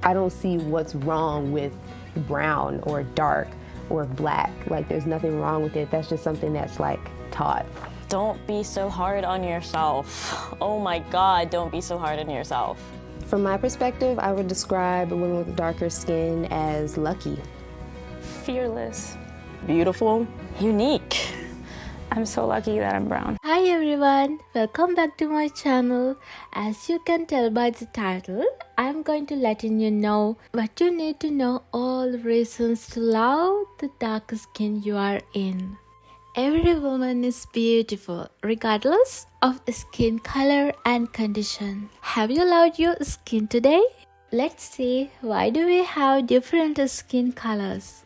I don't see what's wrong with brown or dark or black. Like, there's nothing wrong with it. That's just something that's like taught. Don't be so hard on yourself. Oh my God, don't be so hard on yourself. From my perspective, I would describe women with darker skin as lucky. Fearless. Beautiful. Unique. I'm so lucky that I'm brown. Hi everyone, welcome back to my channel. As you can tell by the title, I'm going to letting you know what you need to know, all the reasons to love the dark skin you are in. Every woman is beautiful regardless of skin color and condition. Have you loved your skin today? Let's see, why do we have different skin colors?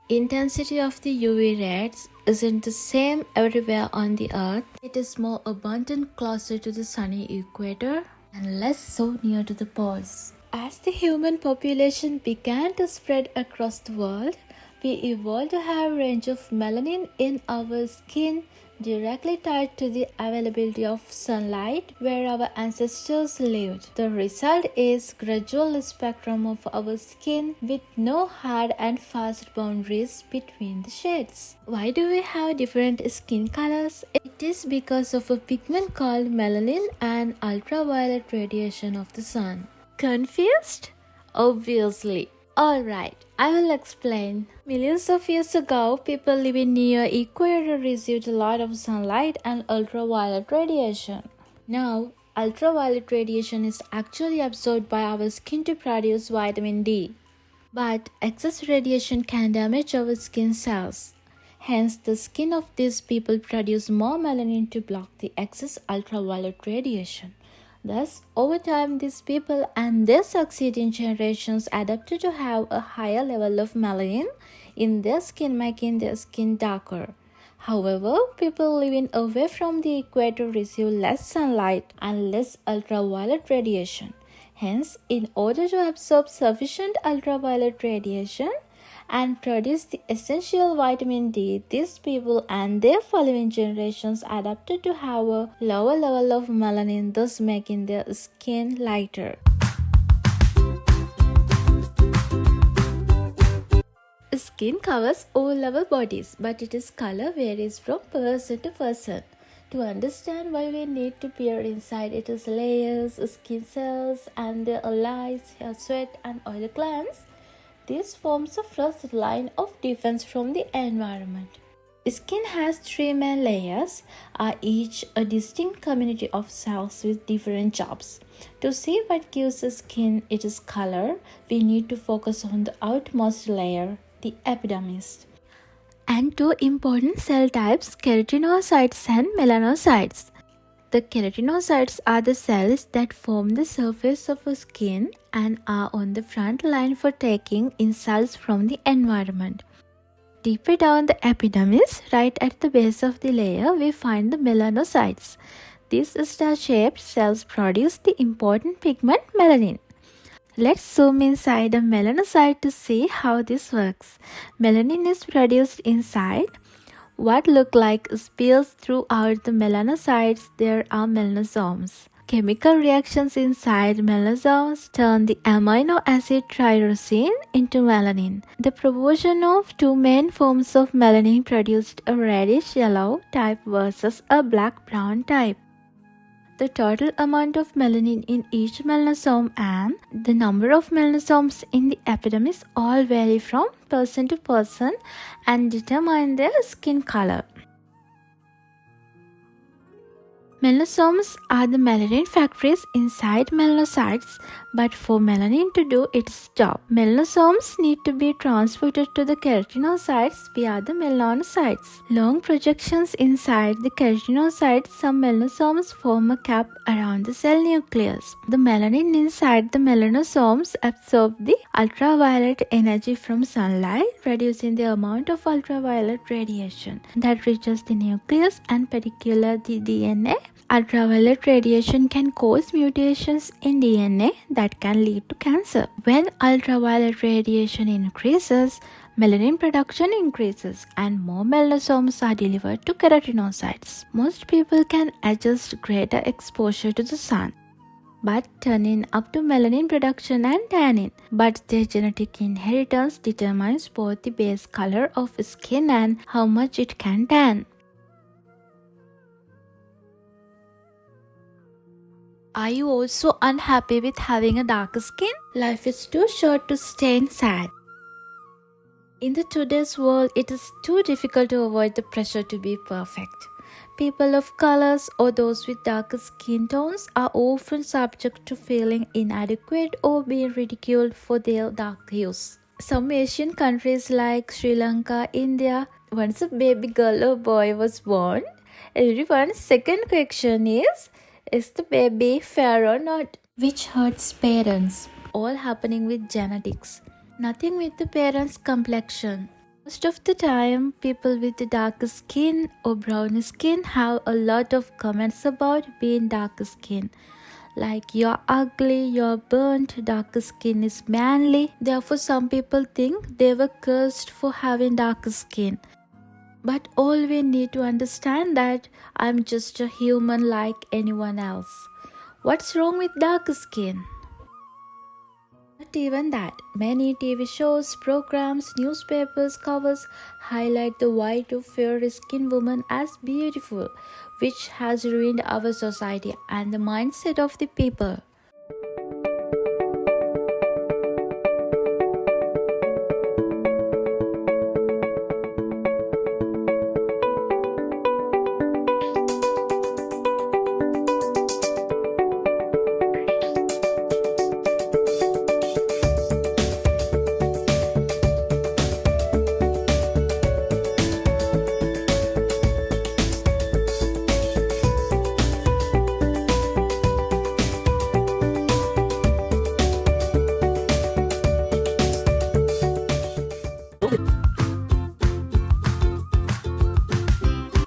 Intensity of the UV rays isn't the same everywhere on the earth. It is more abundant closer to the sunny equator and less so near to the poles. As the human population began to spread across the world, we evolved to have a range of melanin in our skin directly tied to the availability of sunlight where our ancestors lived. The result is gradual spectrum of our skin with no hard and fast boundaries between the shades. Why do we have different skin colors? It is because of a pigment called melanin and ultraviolet radiation of the sun. Confused? Obviously. Alright, I will explain. Millions of years ago, people living near equator received a lot of sunlight and ultraviolet radiation. Now, ultraviolet radiation is actually absorbed by our skin to produce vitamin D. But excess radiation can damage our skin cells. Hence, the skin of these people produce more melanin to block the excess ultraviolet radiation. Thus, over time, these people and their succeeding generations adapted to have a higher level of melanin in their skin, making their skin darker. However, people living away from the equator receive less sunlight and less ultraviolet radiation. Hence, in order to absorb sufficient ultraviolet radiation and produce the essential vitamin D, these people and their following generations adapted to have a lower level of melanin, thus making their skin lighter. Skin covers all our bodies, but its color varies from person to person. To understand why we need to peer inside its layers, skin cells, and their allies, hair, sweat, and oil glands, this forms a first line of defense from the environment. Skin has three main layers, are each a distinct community of cells with different jobs. To see what gives the skin its color, we need to focus on the outermost layer, the epidermis. And two important cell types, keratinocytes and melanocytes. The keratinocytes are the cells that form the surface of a skin and are on the front line for taking insults from the environment. Deeper down the epidermis, right at the base of the layer, we find the melanocytes. These star-shaped cells produce the important pigment melanin. Let's zoom inside a melanocyte to see how this works. Melanin is produced inside what look like spears throughout the melanocytes. There are melanosomes. Chemical reactions inside melanosomes turn the amino acid tyrosine into melanin. The proportion of two main forms of melanin produced a reddish yellow type versus a black-brown type. The total amount of melanin in each melanosome and the number of melanosomes in the epidermis all vary from person to person and determine their skin color. Melanosomes are the melanin factories inside melanocytes, but for melanin to do its job, melanosomes need to be transported to the keratinocytes via the melanocytes. Long projections inside the keratinocytes, some melanosomes form a cap around the cell nucleus. The melanin inside the melanosomes absorb the ultraviolet energy from sunlight, reducing the amount of ultraviolet radiation that reaches the nucleus and particularly the DNA. Ultraviolet radiation can cause mutations in DNA that can lead to cancer. When ultraviolet radiation increases, melanin production increases and more melanosomes are delivered to keratinocytes. Most people can adjust greater exposure to the sun. but turning up to melanin production and tanning. But their genetic inheritance determines both the base color of skin and how much it can tan. Are you also unhappy with having a darker skin? Life is too short to stay sad. In today's world, it is too difficult to avoid the pressure to be perfect. People of colors or those with darker skin tones are often subject to feeling inadequate or being ridiculed for their dark hues. Some Asian countries like Sri Lanka, India, once a baby girl or boy was born, everyone's second question is the baby fair or not? Which hurts parents. All happening with genetics. Nothing with the parents' complexion. Most of the time, people with the darker skin or brown skin have a lot of comments about being darker skin. Like, you're ugly, you're burnt, darker skin is manly. Therefore, some people think they were cursed for having darker skin. But all we need to understand that I'm just a human like anyone else. What's wrong with darker skin? Not even that. Many TV shows, programs, newspapers covers highlight the white or fair-skinned woman as beautiful, which has ruined our society and the mindset of the people.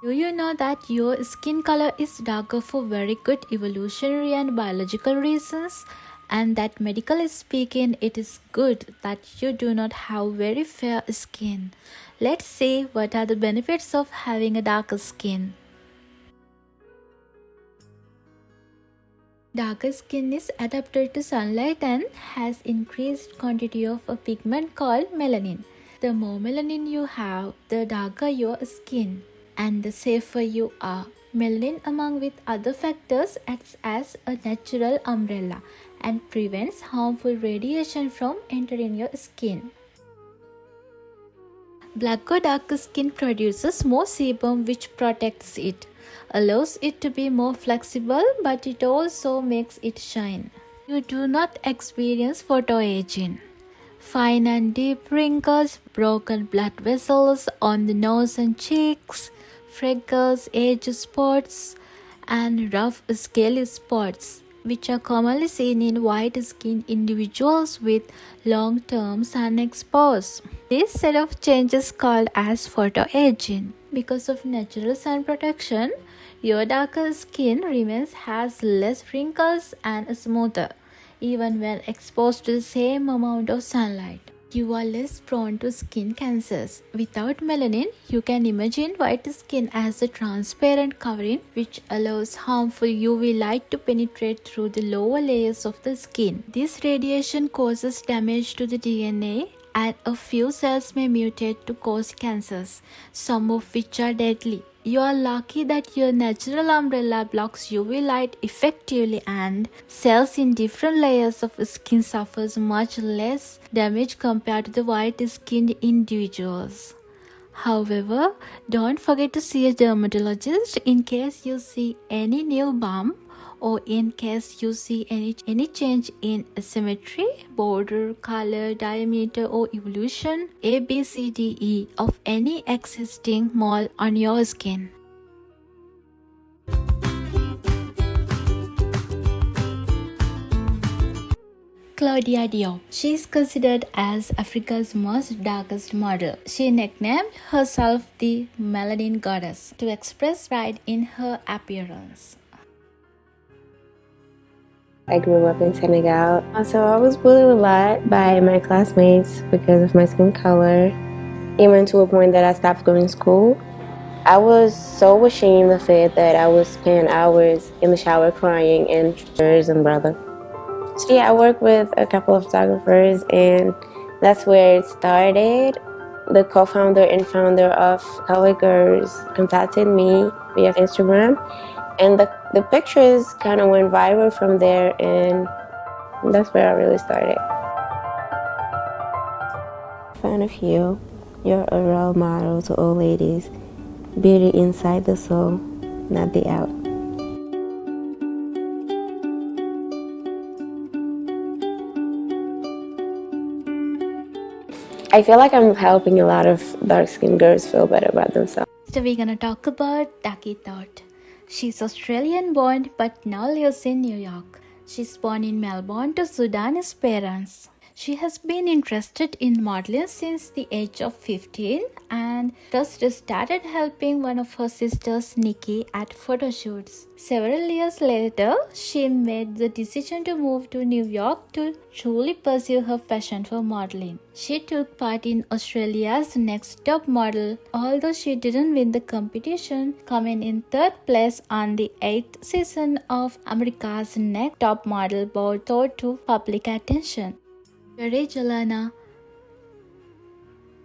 Do you know that your skin color is darker for very good evolutionary and biological reasons? And that medically speaking, it is good that you do not have very fair skin. Let's see what are the benefits of having a darker skin. Darker skin is adapted to sunlight and has increased quantity of a pigment called melanin. The more melanin you have, the darker your skin and the safer you are. Melanin, among with other factors, acts as a natural umbrella and prevents harmful radiation from entering your skin. Black or darker skin produces more sebum, which protects it, allows it to be more flexible, but it also makes it shine. You do not experience photoaging. Fine and deep wrinkles, broken blood vessels on the nose and cheeks, freckles, age spots, and rough scaly spots, which are commonly seen in white-skinned individuals with long-term sun exposure. This set of changes called as photoaging. Because of natural sun protection, your darker skin has less wrinkles and smoother, even when exposed to the same amount of sunlight. You are less prone to skin cancers. Without melanin, you can imagine white skin as a transparent covering which allows harmful UV light to penetrate through the lower layers of the skin. This radiation causes damage to the DNA and a few cells may mutate to cause cancers, some of which are deadly. You are lucky that your natural umbrella blocks UV light effectively and cells in different layers of skin suffers much less damage compared to the white-skinned individuals. However, don't forget to see a dermatologist in case you see any new bump or in case you see any change in symmetry, border, color, diameter or evolution, A, B, C, D, E of any existing mole on your skin. Claudia Diop. She is considered as Africa's most darkest model. She nicknamed herself the Melanin Goddess to express pride in her appearance. I grew up in Senegal, so I was bullied a lot by my classmates because of my skin color. Even to a point that I stopped going to school. I was so ashamed of it that I would spend hours in the shower crying and tears and brother. So yeah, I work with a couple of photographers, and that's where it started. The co-founder and founder of Color Girls contacted me via Instagram, and the pictures kind of went viral from there, and that's where I really started. Fan of you. You're a role model to all ladies. Beauty inside the soul, not the out. I feel like I'm helping a lot of dark-skinned girls feel better about themselves. So we're gonna talk about Ducky Thought. She's Australian born but now lives in New York. She's born in Melbourne to Sudanese parents. She has been interested in modeling since the age of 15 and first started helping one of her sisters, Nikki, at photo shoots. Several years later, she made the decision to move to New York to truly pursue her passion for modeling. She took part in Australia's Next Top Model, although she didn't win the competition, coming in third place on the 8th season of America's Next Top Model brought to public attention. Jalana,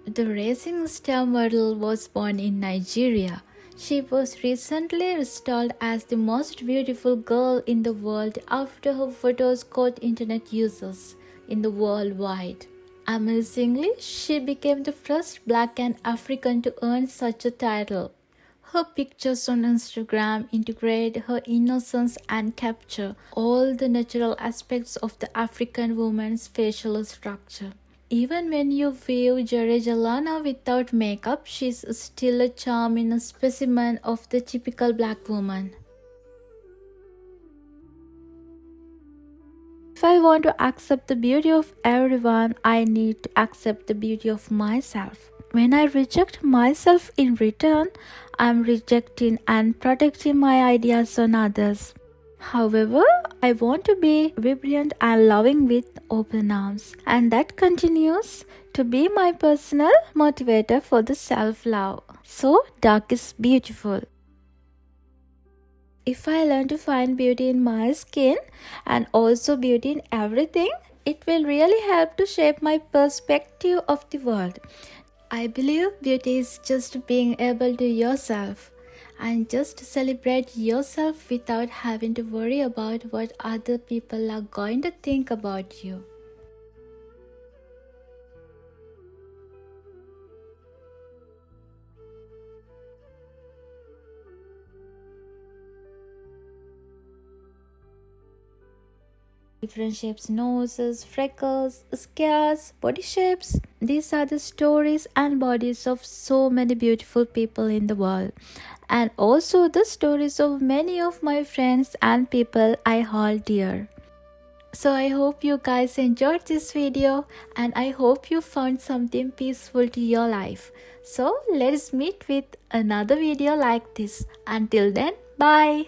the racing star model, was born in Nigeria. She was recently installed as the most beautiful girl in the world after her photos caught internet users in the worldwide. Amazingly, she became the first Black and African to earn such a title. Her pictures on Instagram integrate her innocence and capture all the natural aspects of the African woman's facial structure. Even when you view Jalana without makeup, she's still a charming specimen of the typical Black woman. If I want to accept the beauty of everyone, I need to accept the beauty of myself. When I reject myself in return, I'm rejecting and protecting my ideas on others. However, I want to be vibrant and loving with open arms, and that continues to be my personal motivator for the self-love. So, dark is beautiful. If I learn to find beauty in my skin and also beauty in everything, it will really help to shape my perspective of the world. I believe beauty is just being able to yourself and just celebrate yourself without having to worry about what other people are going to think about you. Different shapes, noses, freckles, scars, body shapes. These are the stories and bodies of so many beautiful people in the world, and also the stories of many of my friends and people I hold dear. So I hope you guys enjoyed this video, and I hope you found something peaceful to your life. So let's meet with another video like this. Until then, bye.